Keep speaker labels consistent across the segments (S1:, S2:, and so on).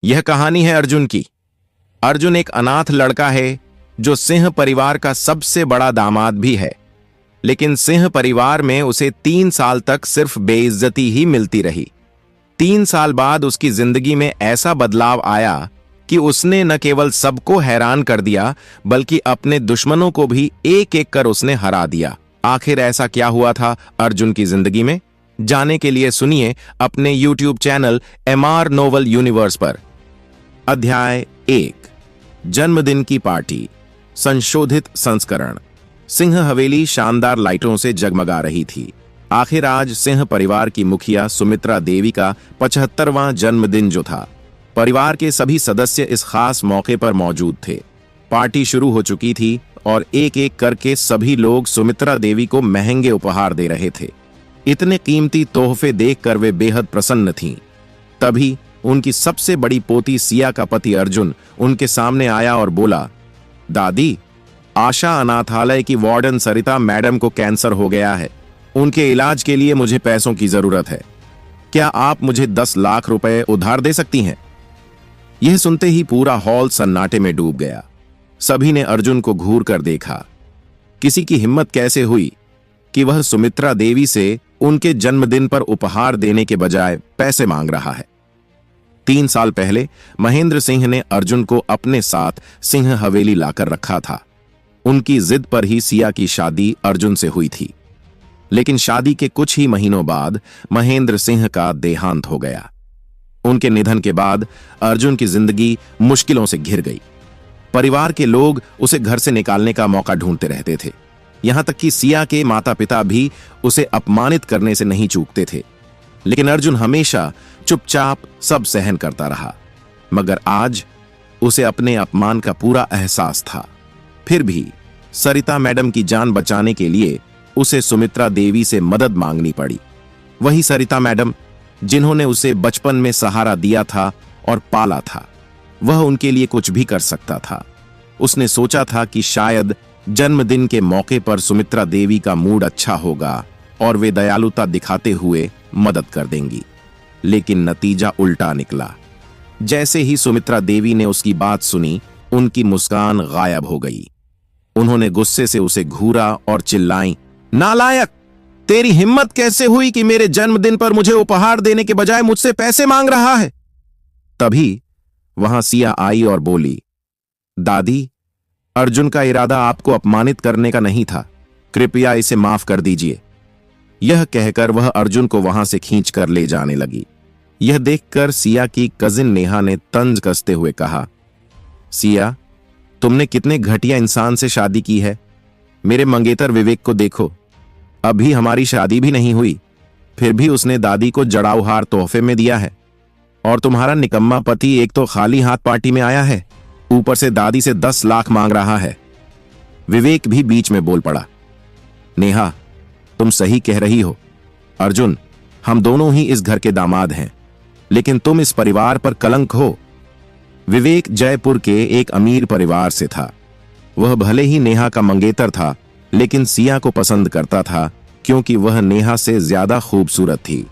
S1: यह कहानी है अर्जुन की। अर्जुन एक अनाथ लड़का है जो सिंह परिवार का सबसे बड़ा दामाद भी है, लेकिन सिंह परिवार में उसे 3 साल तक सिर्फ बेइज्जती ही मिलती रही। 3 साल बाद उसकी जिंदगी में ऐसा बदलाव आया कि उसने न केवल सबको हैरान कर दिया बल्कि अपने दुश्मनों को भी एक एक कर उसने हरा दिया। आखिर ऐसा क्या हुआ था अर्जुन की जिंदगी में? जानने के लिए सुनिए अपने YouTube channel MR novel universe पर। अध्याय 1, जन्मदिन की पार्टी, संशोधित संस्करण। सिंह हवेली शानदार लाइटों से जगमगा रही थी। आखिर आज सिंह परिवार की मुखिया सुमित्रा देवी का 75वां जन्मदिन जो था। परिवार के सभी सदस्य इस खास मौके पर मौजूद थे। पार्टी शुरू हो चुकी थी और एक एक करके सभी लोग सुमित्रा देवी को महंगे उपहार दे रहे थे। इतने कीमती तोहफे देखकर वे बेहद प्रसन्न थीं। तभी उनकी सबसे बड़ी पोती सिया का पति अर्जुन उनके सामने आया और बोला, दादी, आशा अनाथालय की वार्डन सरिता मैडम को कैंसर हो गया है। उनके इलाज के लिए मुझे पैसों की जरूरत है। क्या आप मुझे 10 लाख रुपए उधार दे सकती हैं? यह सुनते ही पूरा हॉल सन्नाटे में डूब गया। सभी ने अर्जुन को घूर कर देखा। किसी की हिम्मत कैसे हुई कि वह सुमित्रा देवी से उनके जन्मदिन पर उपहार देने के बजाय पैसे मांग रहा है। 3 साल पहले महेंद्र सिंह ने अर्जुन को अपने साथ सिंह हवेली लाकर रखा था। उनकी जिद पर ही सिया की शादी अर्जुन से हुई थी। लेकिन शादी के कुछ ही महीनों बाद महेंद्र सिंह का देहांत हो गया। उनके निधन के बाद अर्जुन की जिंदगी मुश्किलों से घिर गई। परिवार के लोग उसे घर से निकालने का मौका ढूंढते रहते थे। यहां तक कि सिया के माता पिता भी उसे अपमानित करने से नहीं चूकते थे। लेकिन अर्जुन हमेशा चुपचाप सब सहन करता रहा। मगर आज उसे अपने अपमान का पूरा एहसास था। फिर भी सरिता मैडम की जान बचाने के लिए उसे सुमित्रा देवी से मदद मांगनी पड़ी। वही सरिता मैडम जिन्होंने उसे बचपन में सहारा दिया था और पाला था। वह उनके लिए कुछ भी कर सकता था। उसने सोचा था कि शायद जन्मदिन के मौके पर सुमित्रा देवी का मूड अच्छा होगा और वे दयालुता दिखाते हुए मदद कर देंगी। लेकिन नतीजा उल्टा निकला। जैसे ही सुमित्रा देवी ने उसकी बात सुनी, उनकी मुस्कान गायब हो गई। उन्होंने गुस्से से उसे घूरा और चिल्लाई, नालायक! तेरी हिम्मत कैसे हुई कि मेरे जन्मदिन पर मुझे उपहार देने के बजाय मुझसे पैसे मांग रहा है? तभी वहां सिया आई और बोली, दादी, अर्जुन का इरादा आपको अपमानित करने का नहीं था। कृपया इसे माफ कर दीजिए। यह कहकर वह अर्जुन को वहां से खींच कर ले जाने लगी। यह देखकर सिया की कजिन नेहा ने तंज कसते हुए कहा, सिया, तुमने कितने घटिया इंसान से शादी की है। मेरे मंगेतर विवेक को देखो, अभी हमारी शादी भी नहीं हुई, फिर भी उसने दादी को जड़ाऊ हार तोहफे में दिया है। और तुम्हारा निकम्मा पति एक तो खाली हाथ पार्टी में आया है, ऊपर से दादी से 10 लाख मांग रहा है। विवेक भी बीच में बोल पड़ा, नेहा, तुम सही कह रही हो। अर्जुन, हम दोनों ही इस घर के दामाद हैं, लेकिन तुम इस परिवार पर कलंक हो। विवेक जयपुर के एक अमीर परिवार से था। वह भले ही नेहा का मंगेतर था, लेकिन सिया को पसंद करता था क्योंकि वह नेहा से ज्यादा खूबसूरत थी।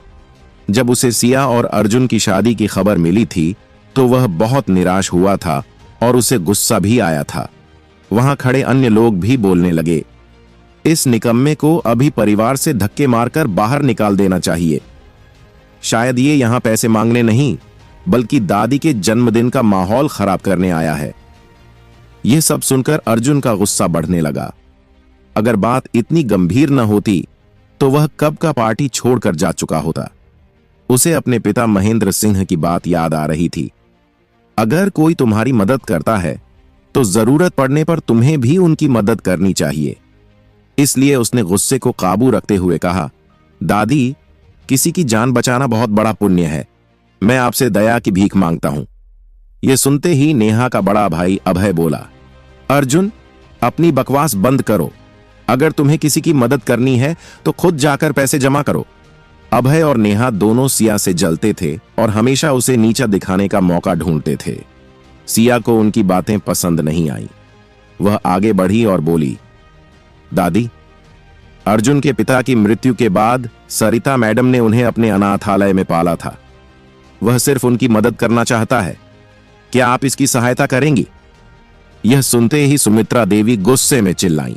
S1: जब उसे सिया और अर्जुन की शादी की खबर मिली थी तो वह बहुत निराश हुआ था और उसे गुस्सा भी आया था। वहां खड़े अन्य लोग भी बोलने लगे, इस निकम्मे को अभी परिवार से धक्के मारकर बाहर निकाल देना चाहिए। शायद ये यहां पैसे मांगने नहीं, बल्कि दादी के जन्मदिन का माहौल खराब करने आया है। यह सब सुनकर अर्जुन का गुस्सा बढ़ने लगा। अगर बात इतनी गंभीर न होती तो वह कब का पार्टी छोड़कर जा चुका होता। उसे अपने पिता महेंद्र सिंह की बात याद आ रही थी। अगर कोई तुम्हारी मदद करता है तो जरूरत पड़ने पर तुम्हें भी उनकी मदद करनी चाहिए। इसलिए उसने गुस्से को काबू रखते हुए कहा, दादी, किसी की जान बचाना बहुत बड़ा पुण्य है। मैं आपसे दया की भीख मांगता हूं। यह सुनते ही नेहा का बड़ा भाई अभय बोला, अर्जुन, अपनी बकवास बंद करो। अगर तुम्हें किसी की मदद करनी है तो खुद जाकर पैसे जमा करो। अभय और नेहा दोनों सिया से जलते थे और हमेशा उसे नीचा दिखाने का मौका ढूंढते थे। सिया को उनकी बातें पसंद नहीं आई। वह आगे बढ़ी और बोली, दादी, अर्जुन के पिता की मृत्यु के बाद सरिता मैडम ने उन्हें अपने अनाथालय में पाला था। वह सिर्फ उनकी मदद करना चाहता है, क्या आप इसकी सहायता करेंगी? यह सुनते ही सुमित्रा देवी गुस्से में चिल्लाई,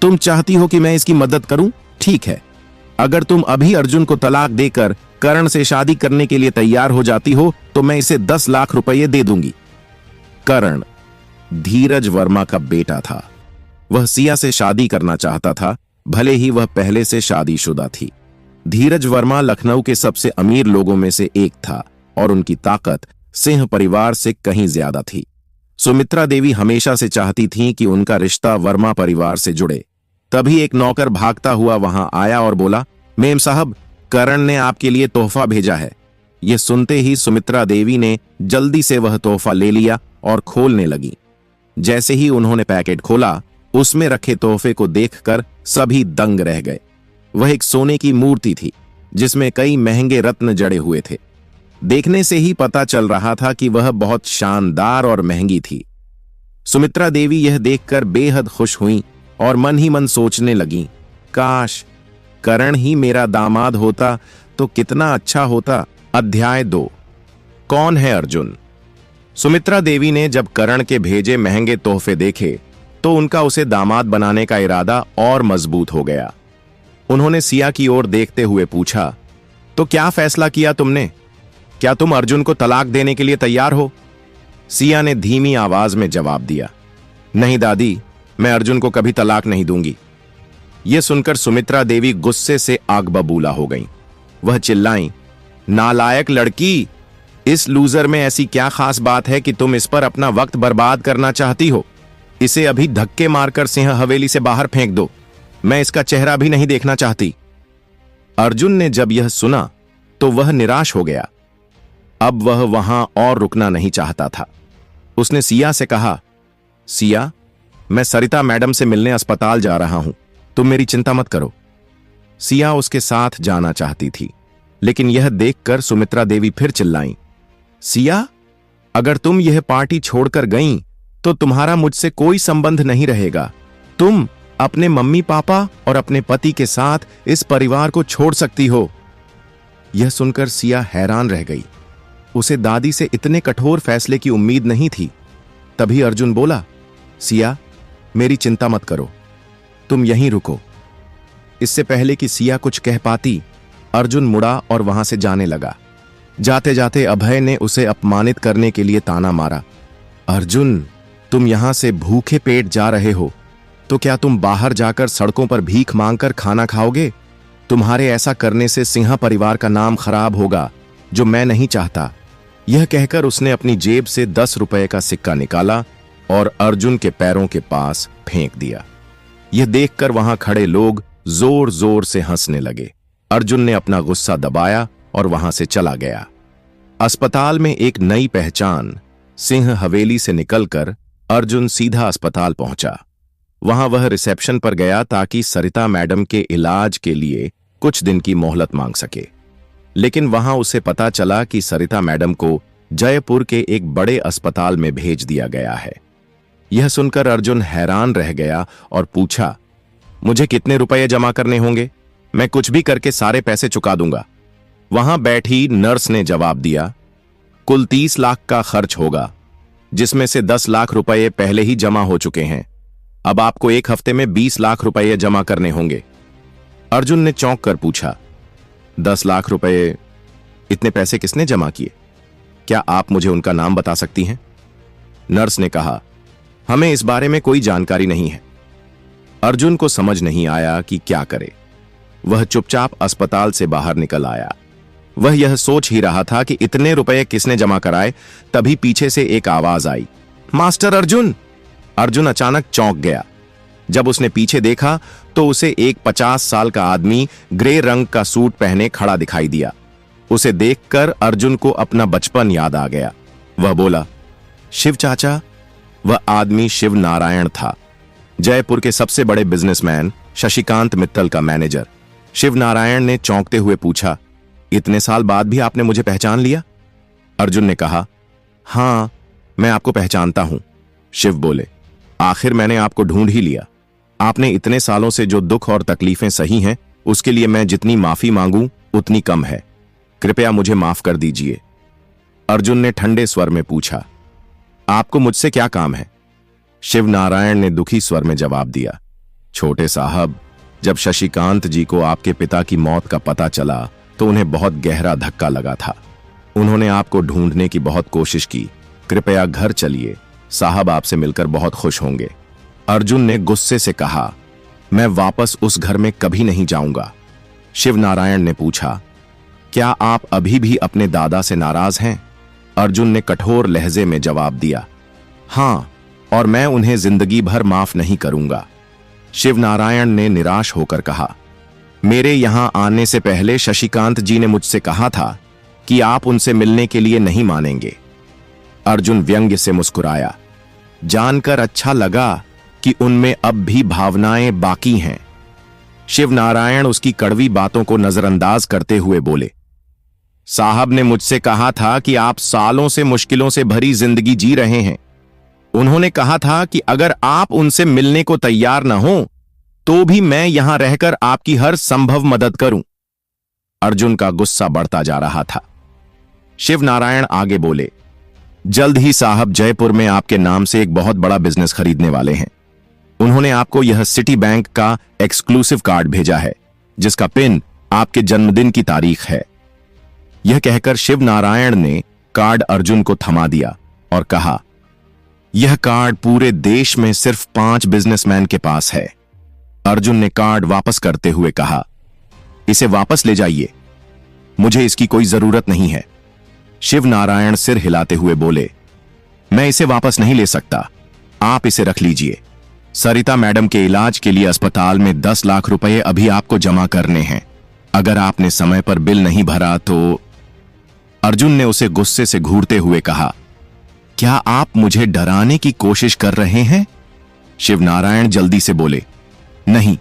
S1: तुम चाहती हो कि मैं इसकी मदद करूं? ठीक है, अगर तुम अभी अर्जुन को तलाक देकर करण से शादी करने के लिए तैयार हो जाती हो तो मैं इसे 10 लाख रुपए दे दूंगी। करण धीरज वर्मा का बेटा था। वह सिया से शादी करना चाहता था, भले ही वह पहले से शादीशुदा थी। धीरज वर्मा लखनऊ के सबसे अमीर लोगों में से एक था और उनकी ताकत सिंह परिवार से कहीं ज्यादा थी। सुमित्रा देवी हमेशा से चाहती थीं कि उनका रिश्ता वर्मा परिवार से जुड़े। तभी एक नौकर भागता हुआ वहां आया और बोला, मेम साहब, करण ने आपके लिए तोहफा भेजा है। यह सुनते ही सुमित्रा देवी ने जल्दी से वह तोहफा ले लिया और खोलने लगी। जैसे ही उन्होंने पैकेट खोला, उसमें रखे तोहफे को देखकर सभी दंग रह गए। वह एक सोने की मूर्ति थी जिसमें कई महंगे रत्न जड़े हुए थे। देखने से ही पता चल रहा था कि वह बहुत शानदार और महंगी थी। सुमित्रा देवी यह देखकर बेहद खुश हुईं और मन ही मन सोचने लगीं, काश करण ही मेरा दामाद होता तो कितना अच्छा होता। अध्याय 2। कौन है अर्जुन? सुमित्रा देवी ने जब करण के भेजे महंगे तोहफे देखे तो उनका उसे दामाद बनाने का इरादा और मजबूत हो गया। उन्होंने सिया की ओर देखते हुए पूछा, तो क्या फैसला किया तुमने? क्या तुम अर्जुन को तलाक देने के लिए तैयार हो? सिया ने धीमी आवाज में जवाब दिया, नहीं दादी, मैं अर्जुन को कभी तलाक नहीं दूंगी। यह सुनकर सुमित्रा देवी गुस्से से आग बबूला हो गईं। वह चिल्लाईं, नालायक लड़की, इस लूजर में ऐसी क्या खास बात है कि तुम इस पर अपना वक्त बर्बाद करना चाहती हो? इसे अभी धक्के मारकर सिंह हवेली से बाहर फेंक दो। मैं इसका चेहरा भी नहीं देखना चाहती। अर्जुन ने जब यह सुना तो वह निराश हो गया। अब वह वहां और रुकना नहीं चाहता था। उसने सिया से कहा, सिया, मैं सरिता मैडम से मिलने अस्पताल जा रहा हूं, तुम मेरी चिंता मत करो। सिया उसके साथ जाना चाहती थी, लेकिन यह देखकर सुमित्रा देवी फिर चिल्लाईं, सिया, अगर तुम यह पार्टी छोड़कर गईं तो तुम्हारा मुझसे कोई संबंध नहीं रहेगा। तुम अपने मम्मी पापा और अपने पति के साथ इस परिवार को छोड़ सकती हो। यह सुनकर सिया हैरान रह गई। उसे दादी से इतने कठोर फैसले की उम्मीद नहीं थी। तभी अर्जुन बोला, सिया, मेरी चिंता मत करो, तुम यहीं रुको। इससे पहले कि सिया कुछ कह पाती, अर्जुन मुड़ा और वहां से जाने लगा। जाते जाते अभय ने उसे अपमानित करने के लिए ताना मारा, अर्जुन, तुम यहां से भूखे पेट जा रहे हो तो क्या तुम बाहर जाकर सड़कों पर भीख मांगकर खाना खाओगे? तुम्हारे ऐसा करने से सिंहा परिवार का नाम खराब होगा, जो मैं नहीं चाहता। यह कहकर उसने अपनी जेब से 10 रुपए का सिक्का निकाला और अर्जुन के पैरों के पास फेंक दिया। यह देखकर वहां खड़े लोग जोर जोर से हंसने लगे। अर्जुन ने अपना गुस्सा दबाया और वहां से चला गया। अस्पताल में एक नई पहचान सिंह हवेली से निकलकर अर्जुन सीधा अस्पताल पहुंचा। वहां वह रिसेप्शन पर गया ताकि सरिता मैडम के इलाज के लिए कुछ दिन की मोहलत मांग सके, लेकिन वहां उसे पता चला कि सरिता मैडम को जयपुर के एक बड़े अस्पताल में भेज दिया गया है। यह सुनकर अर्जुन हैरान रह गया और पूछा, मुझे कितने रुपए जमा करने होंगे? मैं कुछ भी करके सारे पैसे चुका दूंगा। वहां बैठी नर्स ने जवाब दिया, कुल 30 लाख का खर्च होगा, जिसमें से 10 लाख रुपए पहले ही जमा हो चुके हैं। अब आपको 1 हफ्ते में 20 लाख रुपए जमा करने होंगे। अर्जुन ने चौंक कर पूछा, 10 लाख रुपए? इतने पैसे किसने जमा किए? क्या आप मुझे उनका नाम बता सकती हैं? नर्स ने कहा, हमें इस बारे में कोई जानकारी नहीं है। अर्जुन को समझ नहीं आया कि क्या करे। वह चुपचाप अस्पताल से बाहर निकल आया। वह यह सोच ही रहा था कि इतने रुपए किसने जमा कराए, तभी पीछे से एक आवाज आई, मास्टर अर्जुन। अर्जुन अचानक चौंक गया। जब उसने पीछे देखा तो उसे एक 50 साल का आदमी ग्रे रंग का सूट पहने खड़ा दिखाई दिया। उसे देखकर अर्जुन को अपना बचपन याद आ गया। वह बोला, शिव चाचा। वह आदमी शिव नारायण था, जयपुर के सबसे बड़े बिजनेसमैन शशिकांत मित्तल का मैनेजर। शिव नारायण ने चौंकते हुए पूछा, इतने साल बाद भी आपने मुझे पहचान लिया? अर्जुन ने कहा, हां, मैं आपको पहचानता हूं। शिव बोले, आखिर मैंने आपको ढूंढ ही लिया। आपने इतने सालों से जो दुख और तकलीफें सही हैं, उसके लिए मैं जितनी माफी मांगूं उतनी कम है। कृपया मुझे माफ कर दीजिए। अर्जुन ने ठंडे स्वर में पूछा, आपको मुझसे क्या काम है? शिव नारायण ने दुखी स्वर में जवाब दिया, छोटे साहब, जब शशिकांत जी को आपके पिता की मौत का पता चला तो उन्हें बहुत गहरा धक्का लगा था। उन्होंने आपको ढूंढने की बहुत कोशिश की। कृपया घर चलिए, साहब आपसे मिलकर बहुत खुश होंगे। अर्जुन ने गुस्से से कहा, मैं वापस उस घर में कभी नहीं जाऊंगा। शिव नारायण ने पूछा, क्या आप अभी भी अपने दादा से नाराज हैं? अर्जुन ने कठोर लहजे में जवाब दिया, हां, और मैं उन्हें जिंदगी भर माफ नहीं करूंगा। शिव नारायण ने निराश होकर कहा, मेरे यहां आने से पहले शशिकांत जी ने मुझसे कहा था कि आप उनसे मिलने के लिए नहीं मानेंगे। अर्जुन व्यंग्य से मुस्कुराया, जानकर अच्छा लगा कि उनमें अब भी भावनाएं बाकी हैं। शिव नारायण उसकी कड़वी बातों को नजरअंदाज करते हुए बोले, साहब ने मुझसे कहा था कि आप सालों से मुश्किलों से भरी जिंदगी जी रहे हैं। उन्होंने कहा था कि अगर आप उनसे मिलने को तैयार न हो तो भी मैं यहां रहकर आपकी हर संभव मदद करूं। अर्जुन का गुस्सा बढ़ता जा रहा था। शिव नारायण आगे बोले, जल्द ही साहब जयपुर में आपके नाम से एक बहुत बड़ा बिजनेस खरीदने वाले हैं। उन्होंने आपको यह सिटी बैंक का एक्सक्लूसिव कार्ड भेजा है, जिसका पिन आपके जन्मदिन की तारीख है। यह कहकर शिव नारायण ने कार्ड अर्जुन को थमा दिया और कहा, यह कार्ड पूरे देश में सिर्फ 5 बिजनेसमैन के पास है। अर्जुन ने कार्ड वापस करते हुए कहा, इसे वापस ले जाइए, मुझे इसकी कोई जरूरत नहीं है। शिव नारायण सिर हिलाते हुए बोले, मैं इसे वापस नहीं ले सकता, आप इसे रख लीजिए। सरिता मैडम के इलाज के लिए अस्पताल में 10 लाख रुपए अभी आपको जमा करने हैं। अगर आपने समय पर बिल नहीं भरा तो। अर्जुन ने उसे गुस्से से घूरते हुए कहा, क्या आप मुझे डराने की कोशिश कर रहे हैं? शिव नारायण जल्दी से बोले, नहीं,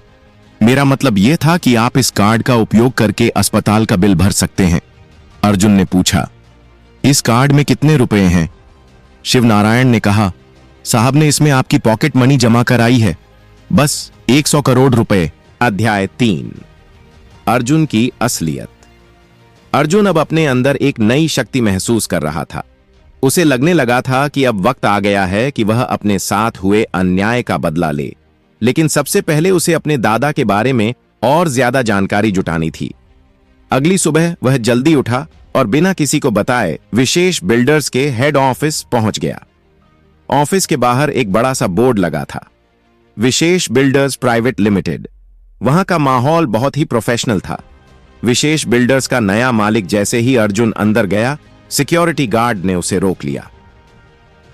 S1: मेरा मतलब यह था कि आप इस कार्ड का उपयोग करके अस्पताल का बिल भर सकते हैं। अर्जुन ने पूछा, इस कार्ड में कितने रुपए हैं? शिव नारायण ने कहा, साहब ने इसमें आपकी पॉकेट मनी जमा कराई है, बस 100 करोड़ रुपए। अध्याय 3, अर्जुन की असलियत। अर्जुन अब अपने अंदर एक नई शक्ति महसूस कर रहा था। उसे लगने लगा था कि अब वक्त आ गया है कि वह अपने साथ हुए अन्याय का बदला ले, लेकिन सबसे पहले उसे अपने दादा के बारे में और ज्यादा जानकारी जुटानी थी। अगली सुबह वह जल्दी उठा और बिना किसी को बताए विशेष बिल्डर्स के हेड ऑफिस पहुंच गया। ऑफिस के बाहर एक बड़ा सा बोर्ड लगा था, विशेष बिल्डर्स प्राइवेट लिमिटेड। वहां का माहौल बहुत ही प्रोफेशनल था। विशेष बिल्डर्स का नया मालिक जैसे ही अर्जुन अंदर गया, सिक्योरिटी गार्ड ने उसे रोक लिया।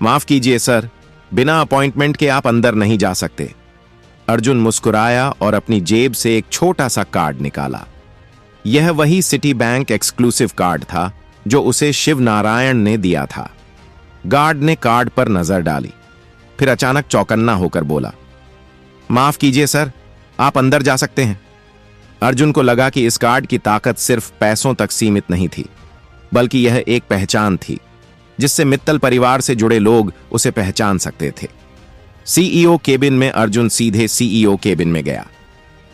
S1: माफ कीजिए सर, बिना अपॉइंटमेंट के आप अंदर नहीं जा सकते। अर्जुन मुस्कुराया और अपनी जेब से एक छोटा सा कार्ड निकाला। यह वही सिटी बैंक एक्सक्लूसिव कार्ड था जो उसे शिव नारायण ने दिया था। गार्ड ने कार्ड पर नजर डाली, फिर अचानक चौकन्ना होकर बोला, माफ कीजिए सर, आप अंदर जा सकते हैं। अर्जुन को लगा कि इस कार्ड की ताकत सिर्फ पैसों तक सीमित नहीं थी, बल्कि यह एक पहचान थी जिससे मित्तल परिवार से जुड़े लोग उसे पहचान सकते थे। सीईओ केबिन में अर्जुन सीधे सीईओ केबिन में गया।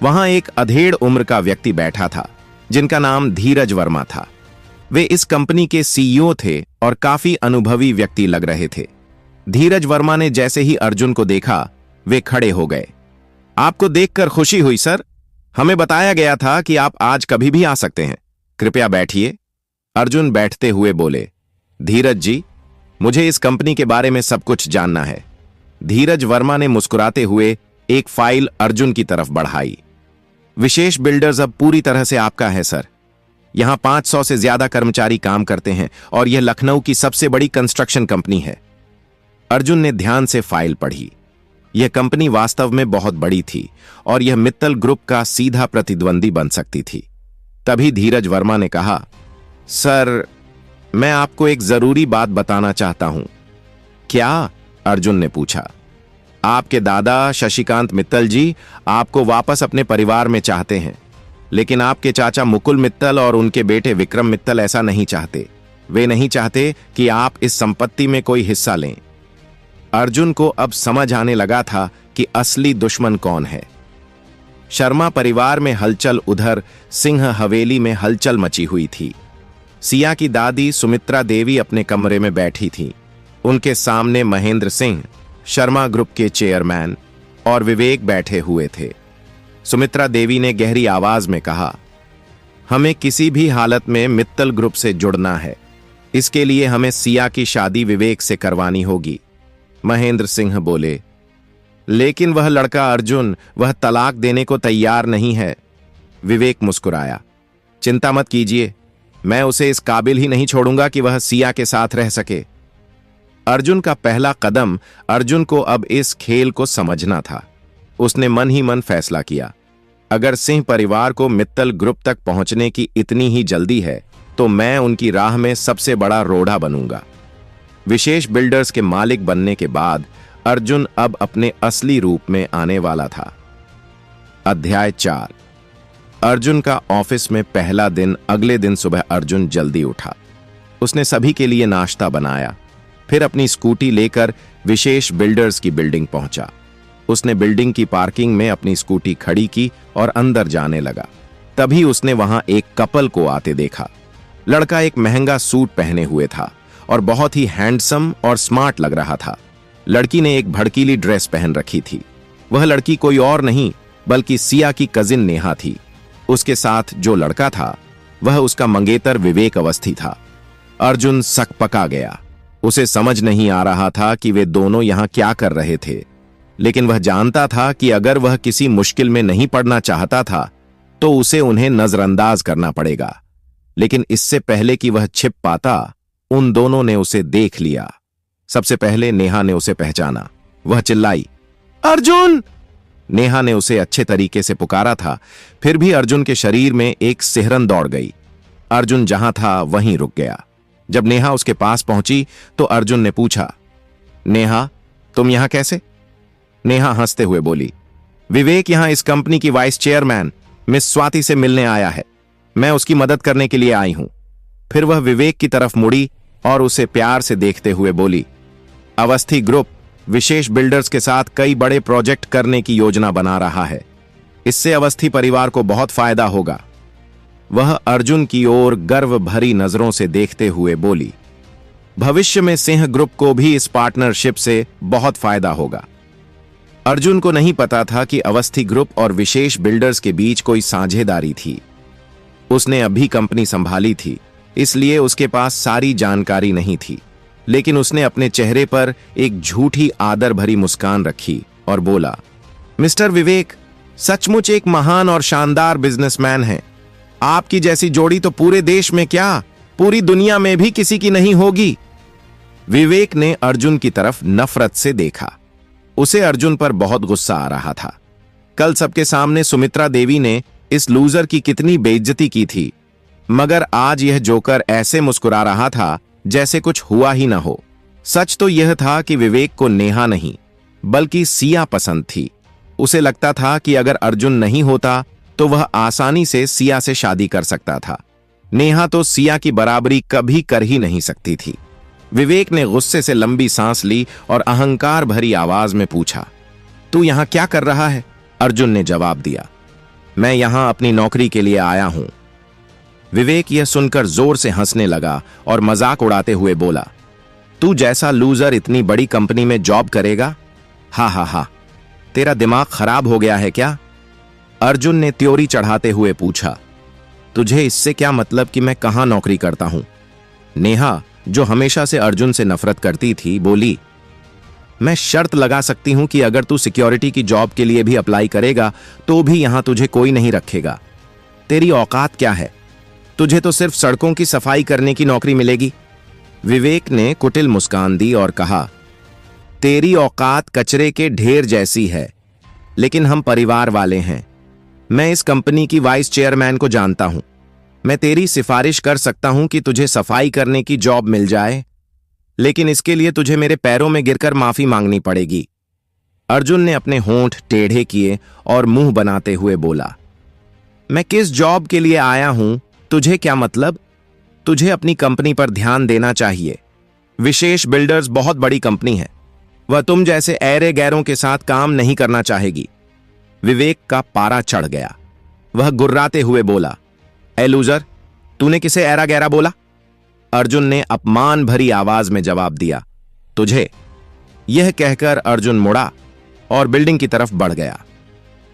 S1: वहां एक अधेड़ उम्र का व्यक्ति बैठा था जिनका नाम धीरज वर्मा था। वे इस कंपनी के सीईओ थे और काफी अनुभवी व्यक्ति लग रहे थे। धीरज वर्मा ने जैसे ही अर्जुन को देखा, वे खड़े हो गए। आपको देखकर खुशी हुई सर, हमें बताया गया था कि आप आज कभी भी आ सकते हैं। कृपया बैठिए। अर्जुन बैठते हुए बोले, धीरज जी, मुझे इस कंपनी के बारे में सब कुछ जानना है। धीरज वर्मा ने मुस्कुराते हुए एक फाइल अर्जुन की तरफ बढ़ाई। विशेष बिल्डर्स अब पूरी तरह से आपका है सर। यहां 500 से ज्यादा कर्मचारी काम करते हैं और यह लखनऊ की सबसे बड़ी कंस्ट्रक्शन कंपनी है। अर्जुन ने ध्यान से फाइल पढ़ी। यह कंपनी वास्तव में बहुत बड़ी थी और यह मित्तल ग्रुप का सीधा प्रतिद्वंदी बन सकती थी। तभी धीरज वर्मा ने कहा, सर, मैं आपको एक जरूरी बात बताना चाहता हूं। क्या? अर्जुन ने पूछा। आपके दादा शशिकांत मित्तल जी आपको वापस अपने परिवार में चाहते हैं, लेकिन आपके चाचा मुकुल मित्तल और उनके बेटे विक्रम मित्तल ऐसा नहीं चाहते। वे नहीं चाहते कि आप इस संपत्ति में कोई हिस्सा लें। अर्जुन को अब समझ आने लगा था कि असली दुश्मन कौन है। शर्मा परिवार में हलचल, उधर सिंह हवेली में हलचल मची हुई थी। सिया की दादी सुमित्रा देवी अपने कमरे में बैठी थी। उनके सामने महेंद्र सिंह, शर्मा ग्रुप के चेयरमैन, और विवेक बैठे हुए थे। सुमित्रा देवी ने गहरी आवाज में कहा, हमें किसी भी हालत में मित्तल ग्रुप से जुड़ना है। इसके लिए हमें सिया की शादी विवेक से करवानी होगी। महेंद्र सिंह बोले, लेकिन वह लड़का अर्जुन, वह तलाक देने को तैयार नहीं है। विवेक मुस्कुराया, चिंता मत कीजिए, मैं उसे इस काबिल ही नहीं छोड़ूंगा कि वह सिया के साथ रह सके। अर्जुन का पहला कदम अर्जुन को अब इस खेल को समझना था। उसने मन ही मन फैसला किया, अगर सिंह परिवार को मित्तल ग्रुप तक पहुंचने की इतनी ही जल्दी है तो मैं उनकी राह में सबसे बड़ा रोड़ा बनूंगा। विशेष बिल्डर्स के मालिक बनने के बाद अर्जुन अब अपने असली रूप में आने वाला था। अध्याय 4। अर्जुन का ऑफिस में पहला दिन। अगले दिन सुबह अर्जुन जल्दी उठा। उसने सभी के लिए नाश्ता बनाया, फिर अपनी स्कूटी लेकर विशेष बिल्डर्स की बिल्डिंग पहुंचा। उसने बिल्डिंग की पार्किंग में अपनी स्कूटी खड़ी की और अंदर जाने लगा। तभी उसने वहां एक कपल को आते देखा। लड़का एक महंगा सूट पहने हुए था और बहुत ही हैंडसम और स्मार्ट लग रहा था। लड़की ने एक भड़कीली ड्रेस पहन रखी थी। वह लड़की कोई और नहीं बल्कि सिया की कजिन नेहा थी। उसके साथ जो लड़का था वह उसका मंगेतर विवेक अवस्थी था। अर्जुन सकपका गया। उसे समझ नहीं आ रहा था कि वे दोनों यहां क्या कर रहे थे, लेकिन वह जानता था कि अगर वह किसी मुश्किल में नहीं पड़ना चाहता था तो उसे उन्हें नजरअंदाज करना पड़ेगा। लेकिन इससे पहले कि वह छिप पाता, उन दोनों ने उसे देख लिया। सबसे पहले नेहा ने उसे पहचाना। वह चिल्लाई, अर्जुन! नेहा ने उसे अच्छे तरीके से पुकारा था, फिर भी अर्जुन के शरीर में एक सिहरन दौड़ गई। अर्जुन जहां था वहीं रुक गया। जब नेहा उसके पास पहुंची तो अर्जुन ने पूछा, नेहा, तुम यहां कैसे? नेहा हंसते हुए बोली, विवेक यहां इस कंपनी की वाइस चेयरमैन मिस स्वाति से मिलने आया है। मैं उसकी मदद करने के लिए आई हूं। फिर वह विवेक की तरफ मुड़ी और उसे प्यार से देखते हुए बोली, अवस्थी ग्रुप विशेष बिल्डर्स के साथ कई बड़े प्रोजेक्ट करने की योजना बना रहा है। इससे अवस्थी परिवार को बहुत फायदा होगा। वह अर्जुन की ओर गर्व भरी नजरों से देखते हुए बोली, भविष्य में सिंह ग्रुप को भी इस पार्टनरशिप से बहुत फायदा होगा। अर्जुन को नहीं पता था कि अवस्थी ग्रुप और विशेष बिल्डर्स के बीच कोई साझेदारी थी। उसने अभी कंपनी संभाली थी, इसलिए उसके पास सारी जानकारी नहीं थी। लेकिन उसने अपने चेहरे पर एक झूठी आदर भरी मुस्कान रखी और बोला, मिस्टर विवेक सचमुच एक महान और शानदार बिजनेसमैन हैं। आपकी जैसी जोड़ी तो पूरे देश में क्या, पूरी दुनिया में भी किसी की नहीं होगी। विवेक ने अर्जुन की तरफ नफरत से देखा। उसे अर्जुन पर बहुत गुस्सा आ रहा था। कल सबके सामने सुमित्रा देवी ने इस लूजर की कितनी बेइज्जती की थी, मगर आज यह जोकर ऐसे मुस्कुरा रहा था जैसे कुछ हुआ ही ना हो। सच तो यह था कि विवेक को नेहा नहीं बल्कि सिया पसंद थी। उसे लगता था कि अगर अर्जुन नहीं होता तो वह आसानी से सिया से शादी कर सकता था। नेहा तो सिया की बराबरी कभी कर ही नहीं सकती थी। विवेक ने गुस्से से लंबी सांस ली और अहंकार भरी आवाज में पूछा, तू यहां क्या कर रहा है? अर्जुन ने जवाब दिया, मैं यहां अपनी नौकरी के लिए आया हूं। विवेक यह सुनकर जोर से हंसने लगा और मजाक उड़ाते हुए बोला, तू जैसा लूजर इतनी बड़ी कंपनी में जॉब करेगा? हा हा हा, तेरा दिमाग खराब हो गया है क्या? अर्जुन ने त्योरी चढ़ाते हुए पूछा, तुझे इससे क्या मतलब कि मैं कहां नौकरी करता हूं? नेहा, जो हमेशा से अर्जुन से नफरत करती थी, बोली, मैं शर्त लगा सकती हूं कि अगर तू सिक्योरिटी की जॉब के लिए भी अप्लाई करेगा तो भी यहां तुझे कोई नहीं रखेगा। तेरी औकात क्या है? तुझे तो सिर्फ सड़कों की सफाई करने की नौकरी मिलेगी। विवेक ने कुटिल मुस्कान दी और कहा, तेरी औकात कचरे के ढेर जैसी है, लेकिन हम परिवार वाले हैं। मैं इस कंपनी की वाइस चेयरमैन को जानता हूं। मैं तेरी सिफारिश कर सकता हूं कि तुझे सफाई करने की जॉब मिल जाए, लेकिन इसके लिए तुझे मेरे पैरों में गिरकर माफी मांगनी पड़ेगी। अर्जुन ने अपने होंठ टेढ़े किए और मुंह बनाते हुए बोला, मैं किस जॉब के लिए आया हूं तुझे क्या मतलब? तुझे अपनी कंपनी पर ध्यान देना चाहिए। विशेष बिल्डर्स बहुत बड़ी कंपनी है। वह तुम जैसे ऐरे गैरों के साथ काम नहीं करना चाहेगी। विवेक का पारा चढ़ गया। वह गुर्राते हुए बोला, ए लूजर, तूने किसे ऐरा गैरा बोला? अर्जुन ने अपमान भरी आवाज में जवाब दिया, तुझे। यह कहकर अर्जुन मुड़ा और बिल्डिंग की तरफ बढ़ गया।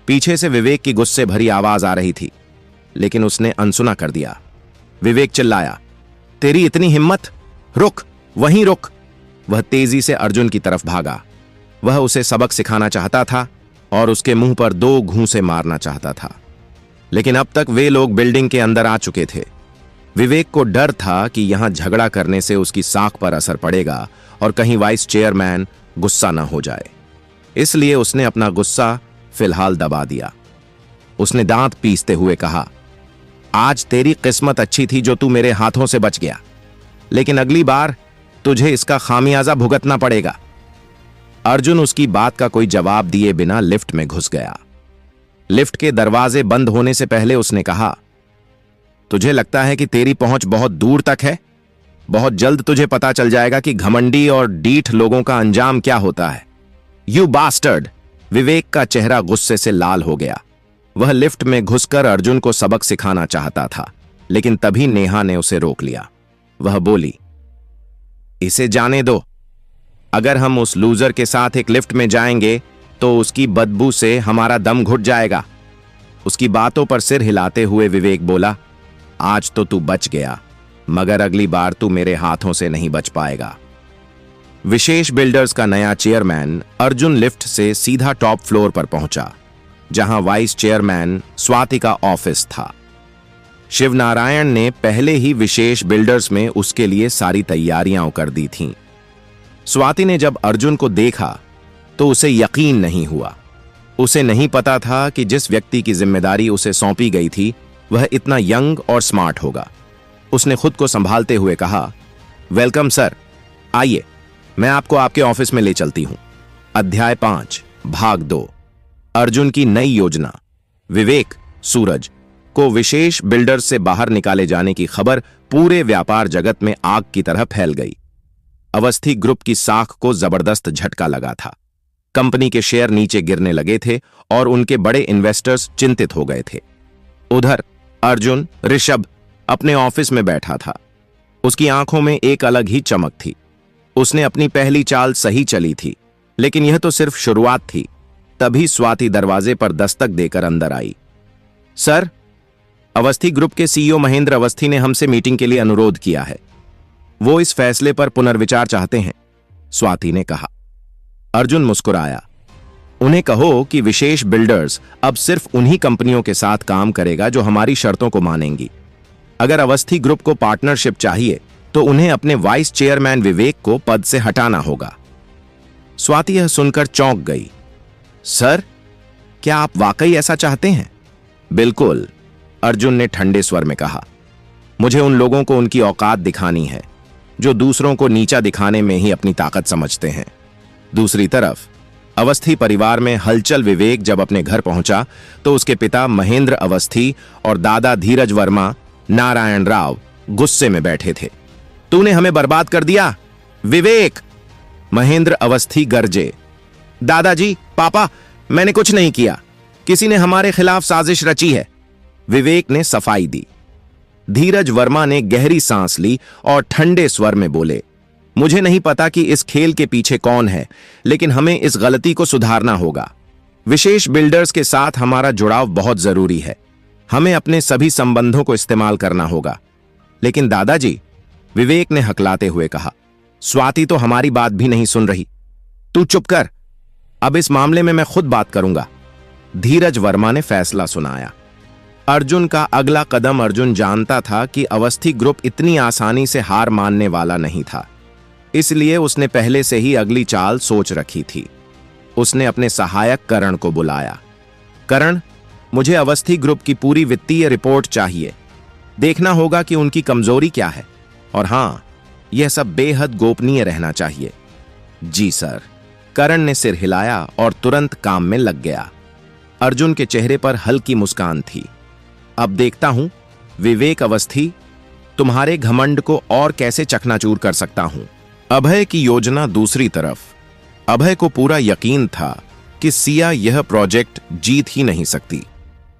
S1: पीछे से विवेक की गुस्से भरी आवाज आ रही थी, लेकिन उसने अनसुना कर दिया। विवेक चिल्लाया, तेरी इतनी हिम्मत? रुक, वहीं रुक। वह तेजी से अर्जुन की तरफ भागा। वह उसे सबक सिखाना चाहता था और उसके मुंह पर 2 घूंसे मारना चाहता था, लेकिन अब तक वे लोग बिल्डिंग के अंदर आ चुके थे। विवेक को डर था कि यहां झगड़ा करने से उसकी साख पर असर पड़ेगा और कहीं वाइस चेयरमैन गुस्सा न हो जाए, इसलिए उसने अपना गुस्सा फिलहाल दबा दिया। उसने दांत पीसते हुए कहा, आज तेरी किस्मत अच्छी थी जो तू मेरे हाथों से बच गया, लेकिन अगली बार तुझे इसका खामियाजा भुगतना पड़ेगा। अर्जुन उसकी बात का कोई जवाब दिए बिना लिफ्ट में घुस गया। लिफ्ट के दरवाजे बंद होने से पहले उसने कहा, तुझे लगता है कि तेरी पहुंच बहुत दूर तक है? बहुत जल्द तुझे पता चल जाएगा कि घमंडी और डीठ लोगों का अंजाम क्या होता है। You bastard! विवेक का चेहरा गुस्से से लाल हो गया। वह लिफ्ट में घुसकर अर्जुन को सबक सिखाना चाहता था, लेकिन तभी नेहा ने उसे रोक लिया। वह बोली, इसे जाने दो। अगर हम उस लूजर के साथ एक लिफ्ट में जाएंगे तो उसकी बदबू से हमारा दम घुट जाएगा। उसकी बातों पर सिर हिलाते हुए विवेक बोला, आज तो तू बच गया, मगर अगली बार तू मेरे हाथों से नहीं बच पाएगा। विशेष बिल्डर्स का नया चेयरमैन अर्जुन लिफ्ट से सीधा टॉप फ्लोर पर पहुंचा, जहां वाइस चेयरमैन स्वाति का ऑफिस था। शिवनारायण ने पहले ही विशेष बिल्डर्स में उसके लिए सारी तैयारियां कर दी थीं। स्वाति ने जब अर्जुन को देखा तो उसे यकीन नहीं हुआ। उसे नहीं पता था कि जिस व्यक्ति की जिम्मेदारी उसे सौंपी गई थी वह इतना यंग और स्मार्ट होगा। उसने खुद को संभालते हुए कहा, वेलकम सर, आइए मैं आपको आपके ऑफिस में ले चलती हूं। अध्याय 5 भाग 2। अर्जुन की नई योजना। विवेक सूरज को विशेष बिल्डर्स से बाहर निकाले जाने की खबर पूरे व्यापार जगत में आग की तरह फैल गई। अवस्थी ग्रुप की साख को जबरदस्त झटका लगा था। कंपनी के शेयर नीचे गिरने लगे थे और उनके बड़े इन्वेस्टर्स चिंतित हो गए थे। उधर अर्जुन ऋषभ अपने ऑफिस में बैठा था। उसकी आंखों में एक अलग ही चमक थी। उसने अपनी पहली चाल सही चली थी, लेकिन यह तो सिर्फ शुरुआत थी। तभी स्वाति दरवाजे पर दस्तक देकर अंदर आई। सर, अवस्थी ग्रुप के सीईओ महेंद्र अवस्थी ने हमसे मीटिंग के लिए अनुरोध किया है। वो इस फैसले पर पुनर्विचार चाहते हैं, स्वाति ने कहा। अर्जुन मुस्कुराया। उन्हें कहो कि विशेष बिल्डर्स अब सिर्फ उन्हीं कंपनियों के साथ काम करेगा जो हमारी शर्तों को मानेंगी। अगर अवस्थी ग्रुप को पार्टनरशिप चाहिए तो उन्हें अपने वाइस चेयरमैन विवेक को पद से हटाना होगा। स्वाति यह सुनकर चौंक गई। सर, क्या आप वाकई ऐसा चाहते हैं? बिल्कुल, अर्जुन ने ठंडे स्वर में कहा। मुझे उन लोगों को उनकी औकात दिखानी है जो दूसरों को नीचा दिखाने में ही अपनी ताकत समझते हैं। दूसरी तरफ अवस्थी परिवार में हलचल। विवेक जब अपने घर पहुंचा तो उसके पिता महेंद्र अवस्थी और दादा धीरज वर्मा नारायण राव गुस्से में बैठे थे। तूने हमें बर्बाद कर दिया विवेक! महेंद्र अवस्थी गरजे। दादाजी, पापा, मैंने कुछ नहीं किया। किसी ने हमारे खिलाफ साजिश रची है, विवेक ने सफाई दी। धीरज वर्मा ने गहरी सांस ली और ठंडे स्वर में बोले, मुझे नहीं पता कि इस खेल के पीछे कौन है, लेकिन हमें इस गलती को सुधारना होगा। विशेष बिल्डर्स के साथ हमारा जुड़ाव बहुत जरूरी है। हमें अपने सभी संबंधों को इस्तेमाल करना होगा। लेकिन दादाजी, विवेक ने हकलाते हुए कहा, स्वाति तो हमारी बात भी नहीं सुन रही। तू चुप कर, अब इस मामले में मैं खुद बात करूंगा, धीरज वर्मा ने फैसला सुनाया। अर्जुन का अगला कदम। अर्जुन जानता था कि अवस्थी ग्रुप इतनी आसानी से हार मानने वाला नहीं था, इसलिए उसने पहले से ही अगली चाल सोच रखी थी। उसने अपने सहायक करण को बुलाया। करण, मुझे अवस्थी ग्रुप की पूरी वित्तीय रिपोर्ट चाहिए। देखना होगा कि उनकी कमजोरी क्या है, और हां, यह सब बेहद गोपनीय रहना चाहिए। जी सर, करण ने सिर हिलाया और तुरंत काम में लग गया। अर्जुन के चेहरे पर हल्की मुस्कान थी। अब देखता हूं, विवेक अवस्थी, तुम्हारे घमंड को और कैसे चकनाचूर कर सकता हूं। अभय की योजना। दूसरी तरफ अभय को पूरा यकीन था कि सिया यह प्रोजेक्ट जीत ही नहीं सकती।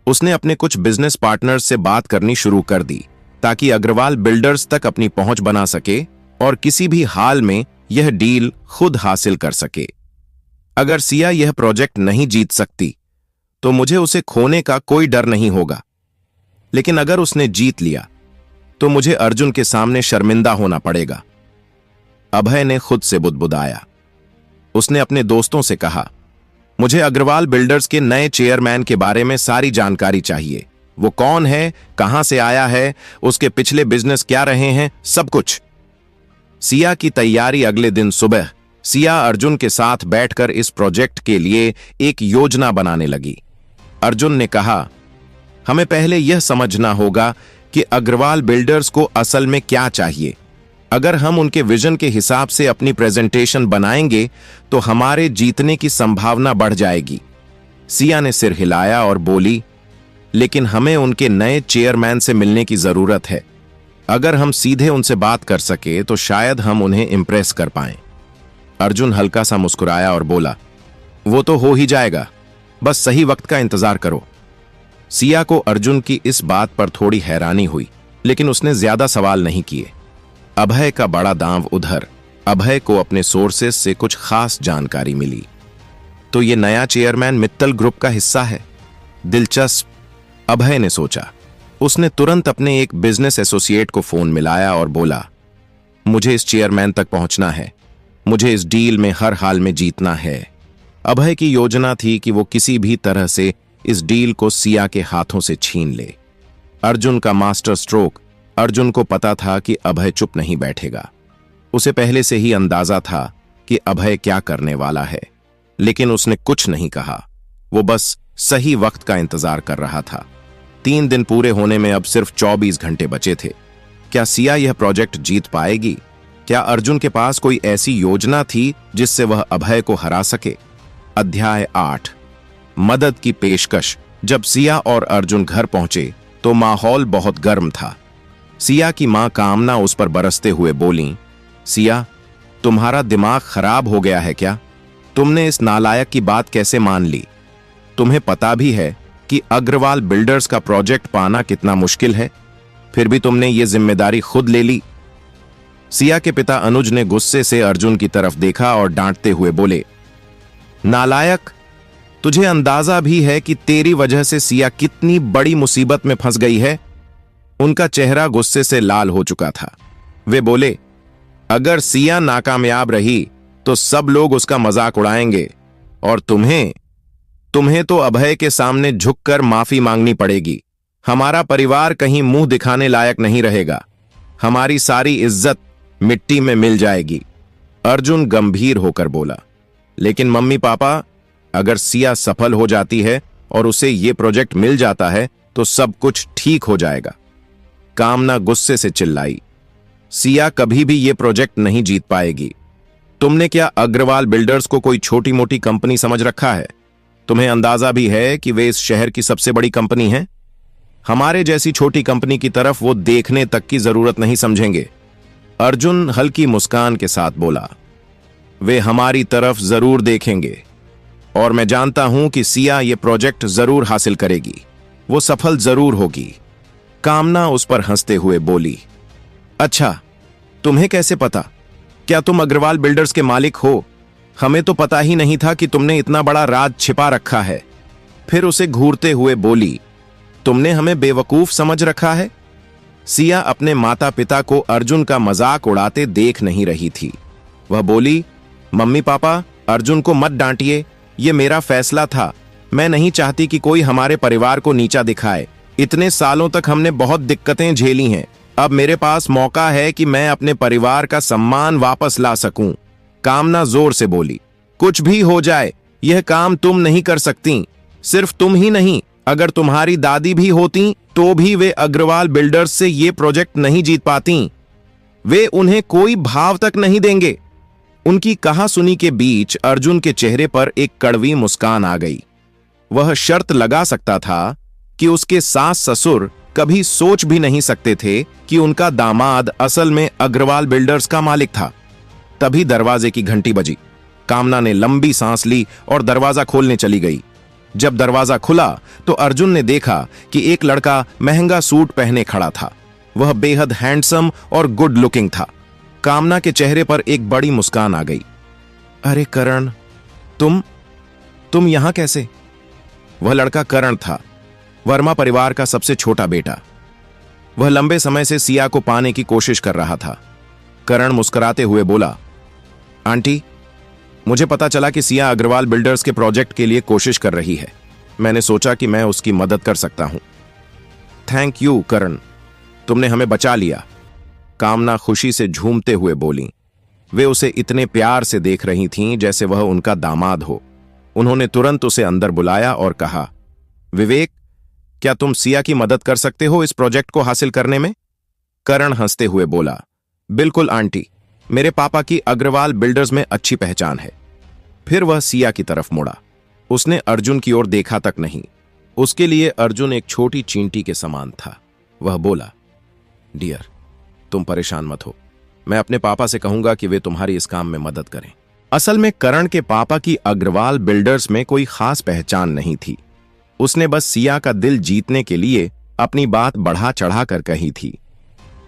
S1: उसने अपने कुछ बिजनेस पार्टनर्स से बात करनी शुरू कर दी ताकि अग्रवाल बिल्डर्स तक अपनी पहुंच बना सके और किसी भी हाल में यह डील खुद हासिल कर सके। अगर सिया यह प्रोजेक्ट नहीं जीत सकती तो मुझे उसे खोने का कोई डर नहीं होगा, लेकिन अगर उसने जीत लिया तो मुझे अर्जुन के सामने शर्मिंदा होना पड़ेगा। अभय ने खुद से बुदबुदाया। उसने अपने दोस्तों से कहा, मुझे अग्रवाल बिल्डर्स के नए चेयरमैन के बारे में सारी जानकारी चाहिए। वो कौन है, कहां से आया है, उसके पिछले बिजनेस क्या रहे हैं, सब कुछ। सिया की तैयारी अगले दिन सुबह सिया अर्जुन के साथ बैठकर इस प्रोजेक्ट के लिए एक योजना बनाने लगी। अर्जुन ने कहा, हमें पहले यह समझना होगा कि अग्रवाल बिल्डर्स को असल में क्या चाहिए। अगर हम उनके विजन के हिसाब से अपनी प्रेजेंटेशन बनाएंगे तो हमारे जीतने की संभावना बढ़ जाएगी। सिया ने सिर हिलाया और बोली, लेकिन हमें उनके नए चेयरमैन से मिलने की जरूरत है। अगर हम सीधे उनसे बात कर सके तो शायद हम उन्हें इंप्रेस कर पाएं। अर्जुन हल्का सा मुस्कुराया और बोला, वो तो हो ही जाएगा, बस सही वक्त का इंतजार करो। सिया को अर्जुन की इस बात पर थोड़ी हैरानी हुई, लेकिन उसने ज्यादा सवाल नहीं किए। अभय का बड़ा दांव उधर। अभय को अपने सोर्सेस से कुछ खास जानकारी मिली। तो ये नया चेयरमैन मित्तल ग्रुप का हिस्सा है। दिलचस्प, अभय ने सोचा। उसने तुरंत अपने एक बिजनेस एसोसिएट को फोन मिलाया और बोला, मुझे इस चेयरमैन तक पहुंचना है, मुझे इस डील में हर हाल में जीतना है। अभय की योजना थी कि वो किसी भी तरह से इस डील को सिया के हाथों से छीन ले। अर्जुन का मास्टर स्ट्रोक। अर्जुन को पता था कि अभय चुप नहीं बैठेगा। उसे पहले से ही अंदाजा था कि अभय क्या करने वाला है, लेकिन उसने कुछ नहीं कहा। वो बस सही वक्त का इंतजार कर रहा था। 3 दिन पूरे होने में अब सिर्फ 24 घंटे बचे थे। क्या सिया यह प्रोजेक्ट जीत पाएगी? क्या अर्जुन के पास कोई ऐसी योजना थी जिससे वह अभय को हरा सके? अध्याय 8, मदद की पेशकश। जब सिया और अर्जुन घर पहुंचे तो माहौल बहुत गर्म था। सिया की मां कामना उस पर बरसते हुए बोली, सिया, तुम्हारा दिमाग खराब हो गया है क्या? तुमने इस नालायक की बात कैसे मान ली? तुम्हें पता भी है कि अग्रवाल बिल्डर्स का प्रोजेक्ट पाना कितना मुश्किल है, फिर भी तुमने ये जिम्मेदारी खुद ले ली। सिया के पिता अनुज ने गुस्से से अर्जुन की तरफ देखा और डांटते हुए बोले, नालायक, तुझे अंदाजा भी है कि तेरी वजह से सिया कितनी बड़ी मुसीबत में फंस गई है? उनका चेहरा गुस्से से लाल हो चुका था। वे बोले, अगर सिया नाकामयाब रही तो सब लोग उसका मजाक उड़ाएंगे और तुम्हें तो अभय के सामने झुककर माफी मांगनी पड़ेगी। हमारा परिवार कहीं मुंह दिखाने लायक नहीं रहेगा। हमारी सारी इज्जत मिट्टी में मिल जाएगी। अर्जुन गंभीर होकर बोला, लेकिन मम्मी पापा, अगर सिया सफल हो जाती है और उसे यह प्रोजेक्ट मिल जाता है तो सब कुछ ठीक हो जाएगा। कामना गुस्से से चिल्लाई, सिया कभी भी यह प्रोजेक्ट नहीं जीत पाएगी। तुमने क्या अग्रवाल बिल्डर्स को कोई छोटी मोटी कंपनी समझ रखा है? तुम्हें अंदाजा भी है कि वे इस शहर की सबसे बड़ी कंपनी है। हमारे जैसी छोटी कंपनी की तरफ वो देखने तक की जरूरत नहीं समझेंगे। अर्जुन हल्की मुस्कान के साथ बोला, वे हमारी तरफ जरूर देखेंगे और मैं जानता हूं कि सिया ये प्रोजेक्ट जरूर हासिल करेगी। वो सफल जरूर होगी। कामना उस पर हंसते हुए बोली, अच्छा, तुम्हें कैसे पता? क्या तुम अग्रवाल बिल्डर्स के मालिक हो? हमें तो पता ही नहीं था कि तुमने इतना बड़ा राज छिपा रखा है। फिर उसे घूरते हुए बोली, तुमने हमें बेवकूफ समझ रखा है? सिया अपने माता पिता को अर्जुन का मजाक उड़ाते देख नहीं रही थी। वह बोली, मम्मी पापा, अर्जुन को मत डांटिए, यह मेरा फैसला था। मैं नहीं चाहती कि कोई हमारे परिवार को नीचा दिखाए। इतने सालों तक हमने बहुत दिक्कतें झेली हैं। अब मेरे पास मौका है कि मैं अपने परिवार का सम्मान वापस ला सकूं। कामना जोर से बोली, कुछ भी हो जाए, यह काम तुम नहीं कर सकती। सिर्फ तुम ही नहीं, अगर तुम्हारी दादी भी होती तो भी वे अग्रवाल बिल्डर्स से ये प्रोजेक्ट नहीं जीत पाती। वे उन्हें कोई भाव तक नहीं देंगे। उनकी कहासुनी के बीच अर्जुन के चेहरे पर एक कड़वी मुस्कान आ गई। वह शर्त लगा सकता था कि उसके सास ससुर कभी सोच भी नहीं सकते थे कि उनका दामाद असल में अग्रवाल बिल्डर्स का मालिक था। तभी दरवाजे की घंटी बजी। कामना ने लंबी सांस ली और दरवाजा खोलने चली गई। जब दरवाजा खुला तो अर्जुन ने देखा कि एक लड़का महंगा सूट पहने खड़ा था। वह बेहद हैंडसम और गुड लुकिंग था। कामना के चेहरे पर एक बड़ी मुस्कान आ गई। अरे करण, तुम यहां कैसे? वह लड़का करण था, वर्मा परिवार का सबसे छोटा बेटा। वह लंबे समय से सिया को पाने की कोशिश कर रहा था। करण मुस्कुराते हुए बोला, आंटी, मुझे पता चला कि सिया अग्रवाल बिल्डर्स के प्रोजेक्ट के लिए कोशिश कर रही है। मैंने सोचा कि मैं उसकी मदद कर सकता हूं। थैंक यू करण, तुमने हमें बचा लिया। कामना खुशी से झूमते हुए बोली। वे उसे इतने प्यार से देख रही थीं जैसे वह उनका दामाद हो। उन्होंने तुरंत उसे अंदर बुलाया और कहा, विवेक, क्या तुम सिया की मदद कर सकते हो इस प्रोजेक्ट को हासिल करने में? करण हंसते हुए बोला, बिल्कुल आंटी, मेरे पापा की अग्रवाल बिल्डर्स में अच्छी पहचान है। फिर वह सिया की तरफ मुड़ा। उसने अर्जुन की ओर देखा तक नहीं। उसके लिए अर्जुन एक छोटी चींटी के समान था। वह बोला, डियर, तुम परेशान मत हो। मैं अपने पापा से कहूंगा कि वे तुम्हारी इस काम में मदद करें। असल में करण के पापा की अग्रवाल बिल्डर्स में कोई खास पहचान नहीं थी। उसने बस सिया का दिल जीतने के लिए अपनी बात बढ़ा चढ़ाकर कही थी।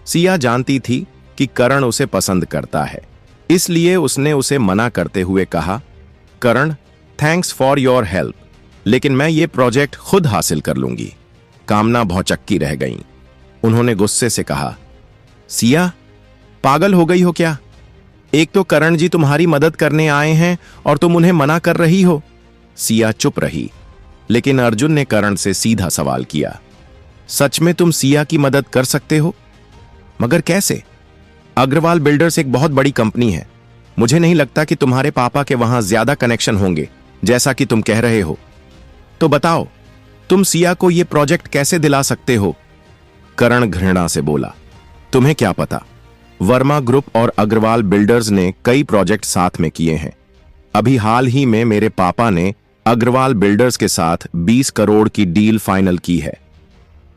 S1: सिया जानती थी कि करण उसे पसंद करता है, इसलिए उसने उसे मना करते हुए कहा, करण, थैंक्स फॉर योर हेल्प, लेकिन मैं ये प्रोजेक्ट खुद हासिल कर लूंगी। कामना भौचक्की रह गईं। उन्होंने गुस्से से कहा, सिया, पागल हो गई हो क्या? एक तो करण जी तुम्हारी मदद करने आए हैं और तुम उन्हें मना कर रही हो। सिया चुप रही, लेकिन अर्जुन ने करण से सीधा सवाल किया, सच में तुम सिया की मदद कर सकते हो? मगर कैसे? अग्रवाल बिल्डर्स एक बहुत बड़ी कंपनी है। मुझे नहीं लगता कि तुम्हारे पापा के वहां ज्यादा कनेक्शन होंगे जैसा कि तुम कह रहे हो। तो बताओ, तुम सिया को यह प्रोजेक्ट कैसे दिला सकते हो? करण घृणा से बोला, तुम्हें क्या पता? वर्मा ग्रुप और अग्रवाल बिल्डर्स ने कई प्रोजेक्ट साथ में किए हैं। अभी हाल ही में मेरे पापा ने अग्रवाल बिल्डर्स के साथ 20 करोड़ की डील फाइनल की है।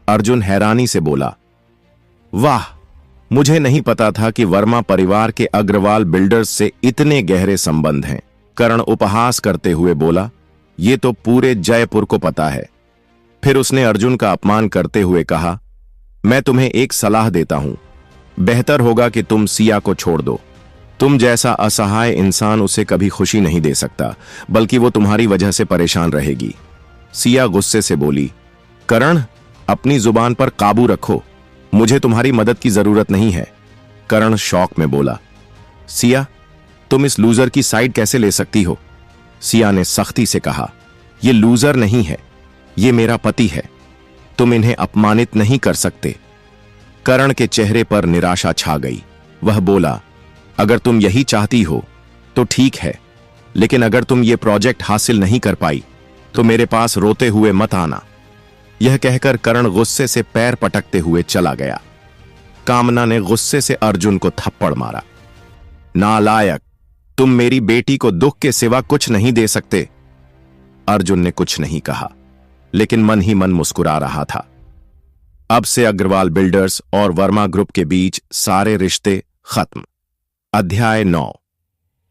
S1: अर्जुन हैरानी से बोला, वाह, मुझे नहीं पता था कि वर्मा परिवार के अग्रवाल बिल्डर्स से इतने गहरे संबंध हैं। करण उपहास करते हुए बोला, यह तो पूरे जयपुर को पता है। फिर उसने अर्जुन का अपमान करते हुए कहा, मैं तुम्हें एक सलाह देता हूं, बेहतर होगा कि तुम सिया को छोड़ दो। तुम जैसा असहाय इंसान उसे कभी खुशी नहीं दे सकता, बल्कि वो तुम्हारी वजह से परेशान रहेगी। सिया गुस्से से बोली, करण, अपनी जुबान पर काबू रखो, मुझे तुम्हारी मदद की जरूरत नहीं है। करण शौक में बोला, सिया, तुम इस लूजर की साइड कैसे ले सकती हो? सिया ने सख्ती से कहा, यह लूजर नहीं है, यह मेरा पति है। तुम इन्हें अपमानित नहीं कर सकते। करण के चेहरे पर निराशा छा गई। वह बोला, अगर तुम यही चाहती हो तो ठीक है, लेकिन अगर तुम ये प्रोजेक्ट हासिल नहीं कर पाई तो मेरे पास रोते हुए मत आना। यह कहकर करण गुस्से से पैर पटकते हुए चला गया। कामना ने गुस्से से अर्जुन को थप्पड़ मारा। नालायक, तुम मेरी बेटी को दुख के सिवा कुछ नहीं दे सकते। अर्जुन ने कुछ नहीं कहा, लेकिन मन ही मन मुस्कुरा रहा था। अब से अग्रवाल बिल्डर्स और वर्मा ग्रुप के बीच सारे रिश्ते खत्म। अध्याय 9,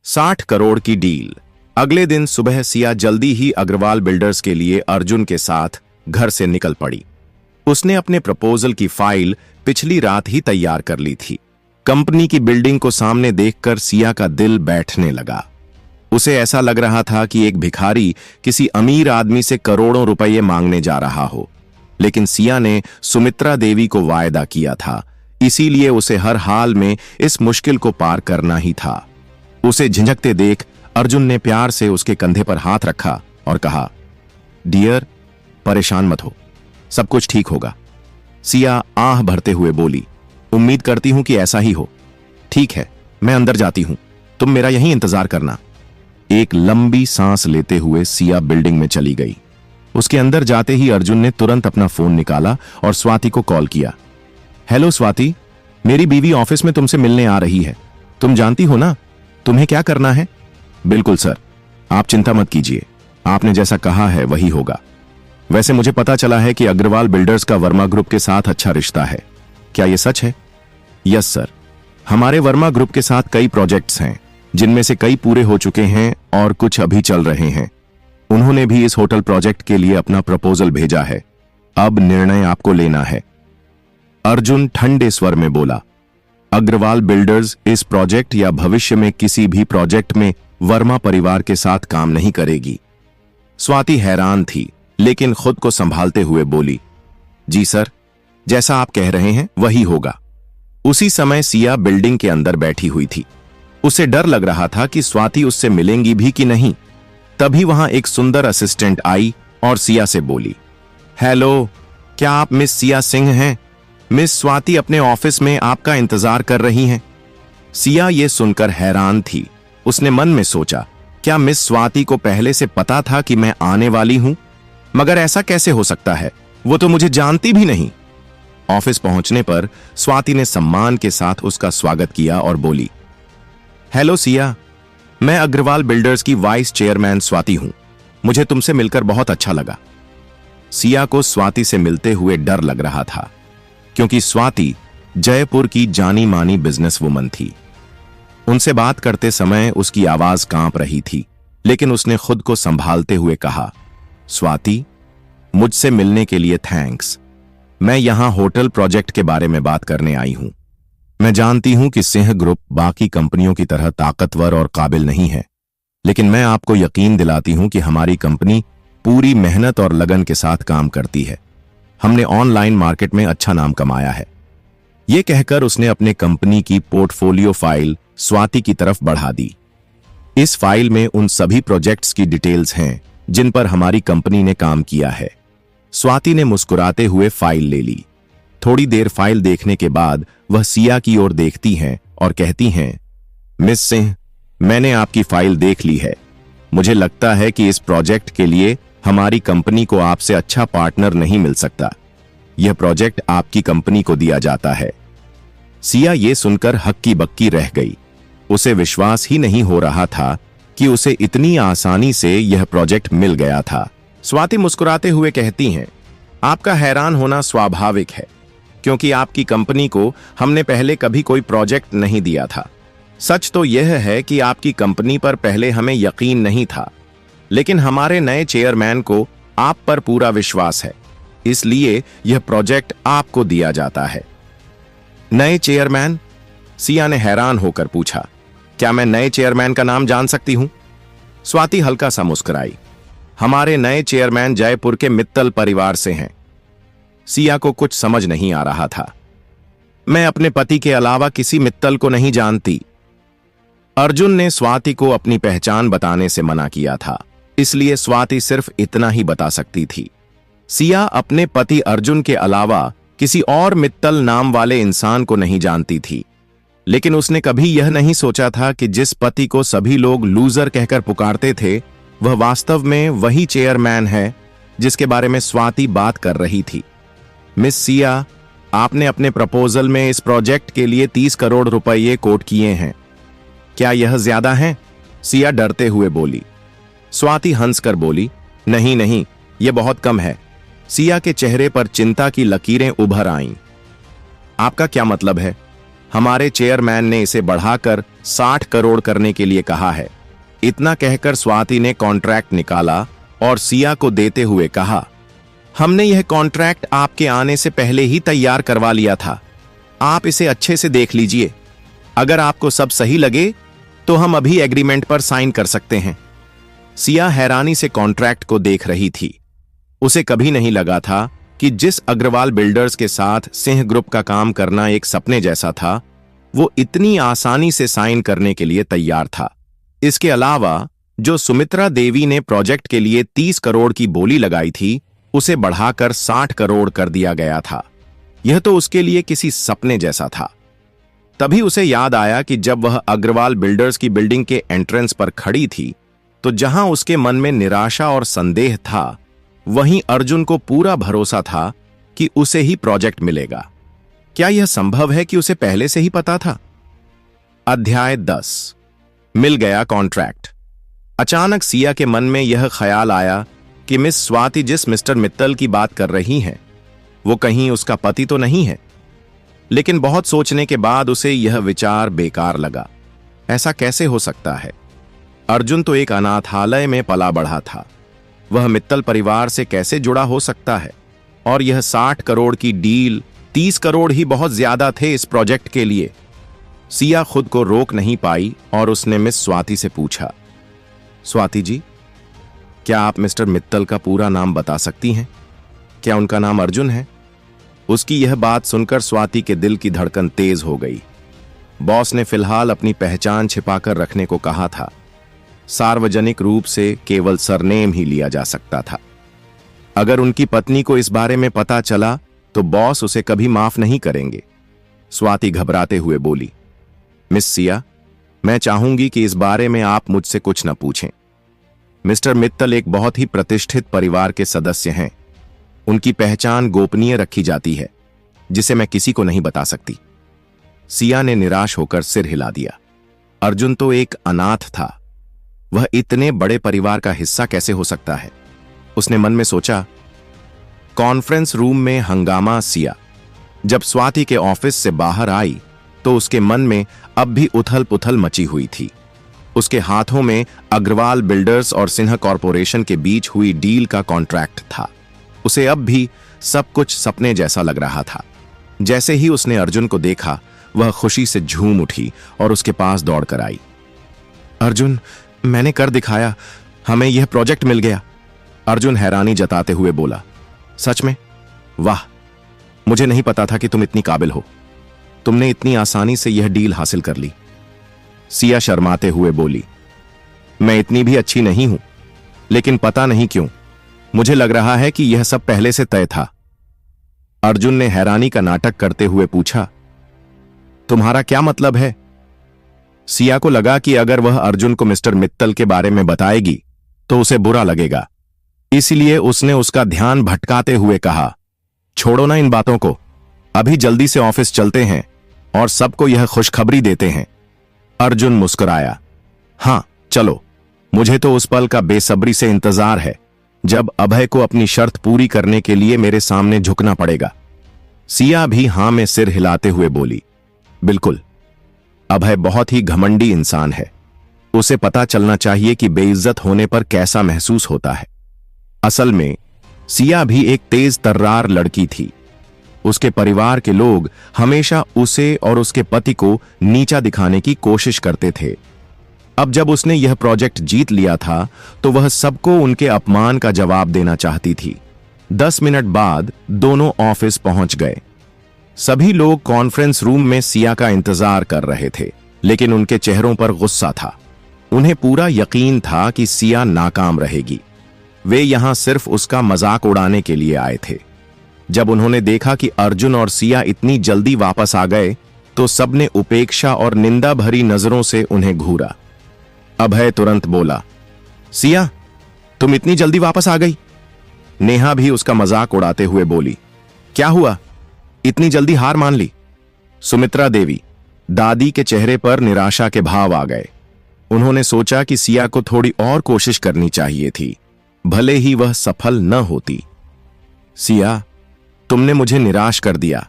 S1: 60 करोड़ की डील। अगले दिन सुबह सिया जल्दी ही अग्रवाल बिल्डर्स के लिए अर्जुन के साथ घर से निकल पड़ी। उसने अपने प्रपोजल की फाइल पिछली रात ही तैयार कर ली थी। कंपनी की बिल्डिंग को सामने देखकर सिया का दिल बैठने लगा। उसे ऐसा लग रहा था कि एक भिखारी किसी अमीर आदमी से करोड़ों रुपये मांगने जा रहा हो। लेकिन सिया ने सुमित्रा देवी को वायदा किया था, इसीलिए उसे हर हाल में इस मुश्किल को पार करना ही था। उसे झिझकते देख अर्जुन ने प्यार से उसके कंधे पर हाथ रखा और कहा, डियर, परेशान मत हो, सब कुछ ठीक होगा। सिया आह भरते हुए बोली, उम्मीद करती हूं कि ऐसा ही हो। ठीक है, मैं अंदर जाती हूं, तुम मेरा यहीं इंतजार करना। एक लंबी सांस लेते हुए सिया बिल्डिंग में चली गई। उसके अंदर जाते ही अर्जुन ने तुरंत अपना फोन निकाला और स्वाति को कॉल किया। हेलो स्वाति, मेरी बीवी ऑफिस में तुमसे मिलने आ रही है। तुम जानती हो ना तुम्हें क्या करना है? बिल्कुल सर, आप चिंता मत कीजिए, आपने जैसा कहा है वही होगा। वैसे मुझे पता चला है कि अग्रवाल बिल्डर्स का वर्मा ग्रुप के साथ अच्छा रिश्ता है, क्या यह सच है? यस सर, हमारे वर्मा ग्रुप के साथ कई प्रोजेक्ट्स हैं, जिनमें से कई पूरे हो चुके हैं और कुछ अभी चल रहे हैं। उन्होंने भी इस होटल प्रोजेक्ट के लिए अपना प्रपोजल भेजा है। अब निर्णय आपको लेना है। अर्जुन ठंडे स्वर में बोला, अग्रवाल बिल्डर्स इस प्रोजेक्ट या भविष्य में किसी भी प्रोजेक्ट में वर्मा परिवार के साथ काम नहीं करेगी। स्वाति हैरान थी, लेकिन खुद को संभालते हुए बोली, जी सर, जैसा आप कह रहे हैं वही होगा। उसी समय सिया बिल्डिंग के अंदर बैठी हुई थी। उसे डर लग रहा था कि स्वाति उससे मिलेंगी भी कि नहीं। तभी वहां एक सुंदर असिस्टेंट आई और सिया से बोली, हेलो, क्या आप मिस सिया सिंह हैं? मिस स्वाति अपने ऑफिस में आपका इंतजार कर रही हैं। सिया ये सुनकर हैरान थी। उसने मन में सोचा, क्या मिस स्वाति को पहले से पता था कि मैं आने वाली हूं? मगर ऐसा कैसे हो सकता है, वो तो मुझे जानती भी नहीं। ऑफिस पहुंचने पर स्वाति ने सम्मान के साथ उसका स्वागत किया और बोली, हेलो सिया, मैं अग्रवाल बिल्डर्स की वाइस चेयरमैन स्वाति हूं। मुझे तुमसे मिलकर बहुत अच्छा लगा। सिया को स्वाति से मिलते हुए डर लग रहा था, क्योंकि स्वाति जयपुर की जानी मानी बिजनेस वुमन थी। उनसे बात करते समय उसकी आवाज कांप रही थी, लेकिन उसने खुद को संभालते हुए कहा, स्वाति, मुझसे मिलने के लिए थैंक्स। मैं यहां होटल प्रोजेक्ट के बारे में बात करने आई हूं। मैं जानती हूं कि सिंह ग्रुप बाकी कंपनियों की तरह ताकतवर और काबिल नहीं है, लेकिन मैं आपको यकीन दिलाती हूं कि हमारी कंपनी पूरी मेहनत और लगन के साथ काम करती है। हमने ऑनलाइन मार्केट में अच्छा नाम कमाया है। यह कहकर उसने अपने कंपनी की पोर्टफोलियो फाइल स्वाति की तरफ बढ़ा दी। इस फाइल में उन सभी प्रोजेक्ट्स की डिटेल्स हैं जिन पर हमारी कंपनी ने काम किया है। स्वाति ने मुस्कुराते हुए फाइल ले ली। थोड़ी देर फाइल देखने के बाद वह सिया की ओर देखती हैं और कहती हैं, मिस सिंह, मैंने आपकी फाइल देख ली है। मुझे लगता है कि इस प्रोजेक्ट के लिए हमारी कंपनी को आपसे अच्छा पार्टनर नहीं मिल सकता। यह प्रोजेक्ट आपकी कंपनी को दिया जाता है। सिया ये सुनकर हक्की बक्की रह गई। उसे विश्वास ही नहीं हो रहा था कि उसे इतनी आसानी से यह प्रोजेक्ट मिल गया था। स्वाति मुस्कुराते हुए कहती हैं, आपका हैरान होना स्वाभाविक है, क्योंकि आपकी कंपनी को हमने पहले कभी कोई प्रोजेक्ट नहीं दिया था। सच तो यह है कि आपकी कंपनी पर पहले हमें यकीन नहीं था, लेकिन हमारे नए चेयरमैन को आप पर पूरा विश्वास है, इसलिए यह प्रोजेक्ट आपको दिया जाता है। नए चेयरमैन? सिया ने हैरान होकर पूछा, क्या मैं नए चेयरमैन का नाम जान सकती हूं? स्वाति हल्का सा मुस्कुराई, हमारे नए चेयरमैन जयपुर के मित्तल परिवार से हैं। सिया को कुछ समझ नहीं आ रहा था। मैं अपने पति के अलावा किसी मित्तल को नहीं जानती। अर्जुन ने स्वाति को अपनी पहचान बताने से मना किया था, इसलिए स्वाति सिर्फ इतना ही बता सकती थी। सिया अपने पति अर्जुन के अलावा किसी और मित्तल नाम वाले इंसान को नहीं जानती थी, लेकिन उसने कभी यह नहीं सोचा था कि जिस पति को सभी लोग लूजर कहकर पुकारते थे, वह वास्तव में वही चेयरमैन है जिसके बारे में स्वाति बात कर रही थी। मिस सिया, आपने अपने प्रपोजल में इस प्रोजेक्ट के लिए 30 करोड़ रुपये कोट किए हैं। क्या यह ज्यादा है? सिया डरते हुए बोली। स्वाति हंसकर बोली, नहीं नहीं, यह बहुत कम है। सिया के चेहरे पर चिंता की लकीरें उभर आईं। आपका क्या मतलब है? हमारे चेयरमैन ने इसे बढ़ाकर 60 करोड़ करने के लिए कहा है। इतना कहकर स्वाति ने कॉन्ट्रैक्ट निकाला और सिया को देते हुए कहा, हमने यह कॉन्ट्रैक्ट आपके आने से पहले ही तैयार करवा लिया था। आप इसे अच्छे से देख लीजिए। अगर आपको सब सही लगे तो हम अभी एग्रीमेंट पर साइन कर सकते हैं। सिया हैरानी से कॉन्ट्रैक्ट को देख रही थी। उसे कभी नहीं लगा था कि जिस अग्रवाल बिल्डर्स के साथ सिंह ग्रुप का काम करना एक सपने जैसा था, वो इतनी आसानी से साइन करने के लिए तैयार था। इसके अलावा जो सुमित्रा देवी ने प्रोजेक्ट के लिए 30 करोड़ की बोली लगाई थी, उसे बढ़ाकर 60 करोड़ कर दिया गया था। यह तो उसके लिए किसी सपने जैसा था। तभी उसे याद आया कि जब वह अग्रवाल बिल्डर्स की बिल्डिंग के एंट्रेंस पर खड़ी थी, तो जहां उसके मन में निराशा और संदेह था, वहीं अर्जुन को पूरा भरोसा था कि उसे ही प्रोजेक्ट मिलेगा। क्या यह संभव है कि उसे पहले से ही पता था? अध्याय 10। मिल गया कॉन्ट्रैक्ट। अचानक सिया के मन में यह ख्याल आया कि मिस स्वाति जिस मिस्टर मित्तल की बात कर रही हैं, वो कहीं उसका पति तो नहीं है। लेकिन बहुत सोचने के बाद उसे यह विचार बेकार लगा। ऐसा कैसे हो सकता है? अर्जुन तो एक अनाथालय में पला बढ़ा था। वह मित्तल परिवार से कैसे जुड़ा हो सकता है? और यह 60 करोड़ की डील, 30 करोड़ ही बहुत ज्यादा थे इस प्रोजेक्ट के लिए। सिया खुद को रोक नहीं पाई और उसने मिस स्वाति से पूछा, स्वाति जी, क्या आप मिस्टर मित्तल का पूरा नाम बता सकती हैं? क्या उनका नाम अर्जुन है? उसकी यह बात सुनकर स्वाति के दिल की धड़कन तेज हो गई। बॉस ने फिलहाल अपनी पहचान छिपाकर रखने को कहा था। सार्वजनिक रूप से केवल सरनेम ही लिया जा सकता था। अगर उनकी पत्नी को इस बारे में पता चला तो बॉस उसे कभी माफ नहीं करेंगे। स्वाति घबराते हुए बोली, मिस सिया, मैं चाहूंगी कि इस बारे में आप मुझसे कुछ न पूछें। मिस्टर मित्तल एक बहुत ही प्रतिष्ठित परिवार के सदस्य हैं। उनकी पहचान गोपनीय रखी जाती है, जिसे मैं किसी को नहीं बता सकती। सिया ने निराश होकर सिर हिला दिया। अर्जुन तो एक अनाथ था, वह इतने बड़े परिवार का हिस्सा कैसे हो सकता है? उसने मन में सोचा। कॉन्फ्रेंस रूम में हंगामा सिया जब स्वाति के ऑफिस से बाहर आई तो उसके मन में अब भी उथल पुथल मची हुई थी। उसके हाथों में अग्रवाल बिल्डर्स और सिन्हा कॉरपोरेशन के बीच हुई डील का कॉन्ट्रैक्ट था। उसे अब भी सब कुछ सपने जैसा लग रहा था। जैसे ही उसने अर्जुन को देखा, वह खुशी से झूम उठी और उसके पास दौड़कर आई। अर्जुन, मैंने कर दिखाया, हमें यह प्रोजेक्ट मिल गया। अर्जुन हैरानी जताते हुए बोला, सच में? वाह, मुझे नहीं पता था कि तुम इतनी काबिल हो। तुमने इतनी आसानी से यह डील हासिल कर ली। सिया शर्माते हुए बोली, मैं इतनी भी अच्छी नहीं हूं, लेकिन पता नहीं क्यों मुझे लग रहा है कि यह सब पहले से तय था। अर्जुन ने हैरानी का नाटक करते हुए पूछा, तुम्हारा क्या मतलब है? सिया को लगा कि अगर वह अर्जुन को मिस्टर मित्तल के बारे में बताएगी तो उसे बुरा लगेगा। इसलिए उसने उसका ध्यान भटकाते हुए कहा, छोड़ो ना इन बातों को, अभी जल्दी से ऑफिस चलते हैं और सबको यह खुशखबरी देते हैं। अर्जुन मुस्कुराया, हां चलो, मुझे तो उस पल का बेसब्री से इंतजार है जब अभय को अपनी शर्त पूरी करने के लिए मेरे सामने झुकना पड़ेगा। सिया भी हां में सिर हिलाते हुए बोली, बिल्कुल, अभय बहुत ही घमंडी इंसान है। उसे पता चलना चाहिए कि बेइज्जत होने पर कैसा महसूस होता है। असल में सिया भी एक तेज तर्रार लड़की थी। उसके परिवार के लोग हमेशा उसे और उसके पति को नीचा दिखाने की कोशिश करते थे। अब जब उसने यह प्रोजेक्ट जीत लिया था तो वह सबको उनके अपमान का जवाब देना चाहती थी। 10 मिनट बाद दोनों ऑफिस पहुंच गए। सभी लोग कॉन्फ्रेंस रूम में सिया का इंतजार कर रहे थे, लेकिन उनके चेहरों पर गुस्सा था। उन्हें पूरा यकीन था कि सिया नाकाम रहेगी। वे यहां सिर्फ उसका मजाक उड़ाने के लिए आए थे। जब उन्होंने देखा कि अर्जुन और सिया इतनी जल्दी वापस आ गए तो सबने उपेक्षा और निंदा भरी नजरों से उन्हें घूरा। अभय तुरंत बोला, सिया, तुम इतनी जल्दी वापस आ गई? नेहा भी उसका मजाक उड़ाते हुए बोली, क्या हुआ, इतनी जल्दी हार मान ली? सुमित्रा देवी, दादी के चेहरे पर निराशा के भाव आ गए। उन्होंने सोचा कि सिया को थोड़ी और कोशिश करनी चाहिए थी, भले ही वह सफल न होती। सिया, तुमने मुझे निराश कर दिया,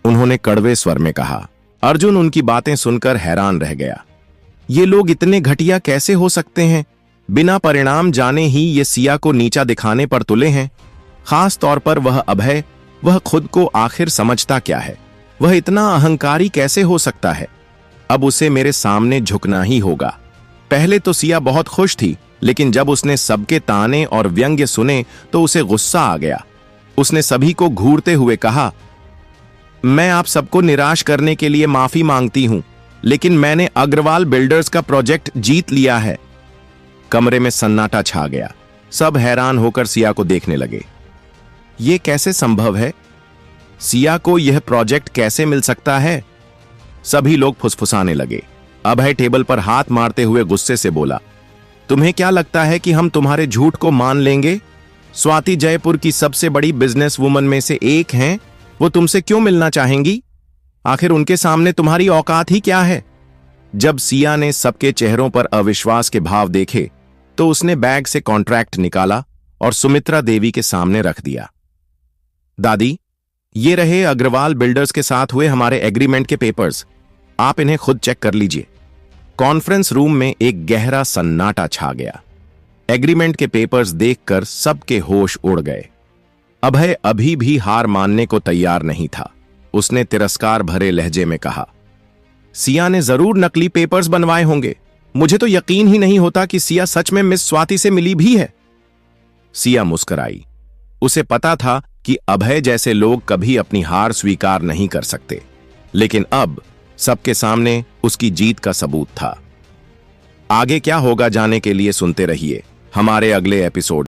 S1: उन्होंने कड़वे स्वर में कहा। अर्जुन उनकी बातें सुनकर हैरान रह गया। ये लोग इतने घटिया कैसे हो सकते हैं? बिना परिणाम जाने ही ये सिया को नीचा दिखाने पर तुले हैं। खास तौर पर वह अभय, वह खुद को आखिर समझता क्या है? वह इतना अहंकारी कैसे हो सकता है? अब उसे मेरे सामने झुकना ही होगा। पहले तो सिया बहुत खुश थी, लेकिन जब उसने सबके ताने और व्यंग्य सुने तो उसे गुस्सा आ गया। उसने सभी को घूरते हुए कहा, मैं आप सबको निराश करने के लिए माफी मांगती हूं, लेकिन मैंने अग्रवाल बिल्डर्स का प्रोजेक्ट जीत लिया है। कमरे में सन्नाटा छा गया। सब हैरान होकर सिया को देखने लगे। यह कैसे संभव है? सिया को यह प्रोजेक्ट कैसे मिल सकता है? सभी लोग फुसफुसाने लगे। अभय टेबल पर हाथ मारते हुए गुस्से से बोला, तुम्हें क्या लगता है कि हम तुम्हारे झूठ को मान लेंगे? स्वाति जयपुर की सबसे बड़ी बिजनेस वुमन में से एक हैं, वो तुमसे क्यों मिलना चाहेंगी? आखिर उनके सामने तुम्हारी औकात ही क्या है? जब सिया ने सबके चेहरों पर अविश्वास के भाव देखे तो उसने बैग से कॉन्ट्रैक्ट निकाला और सुमित्रा देवी के सामने रख दिया। दादी, ये रहे अग्रवाल बिल्डर्स के साथ हुए हमारे एग्रीमेंट के पेपर्स, आप इन्हें खुद चेक कर लीजिए। कॉन्फ्रेंस रूम में एक गहरा सन्नाटा छा गया। एग्रीमेंट के पेपर्स देखकर सबके होश उड़ गए। अभय अभी भी हार मानने को तैयार नहीं था। उसने तिरस्कार भरे लहजे में कहा, सिया ने जरूर नकली पेपर्स बनवाए होंगे। मुझे तो यकीन ही नहीं होता कि सिया सच में मिस स्वाति से मिली भी है। सिया मुस्कुराई। उसे पता था कि अभय जैसे लोग कभी अपनी हार स्वीकार नहीं कर सकते, लेकिन अब सबके सामने उसकी जीत का सबूत था। आगे क्या होगा जानने के लिए सुनते रहिए हमारे अगले एपिसोड।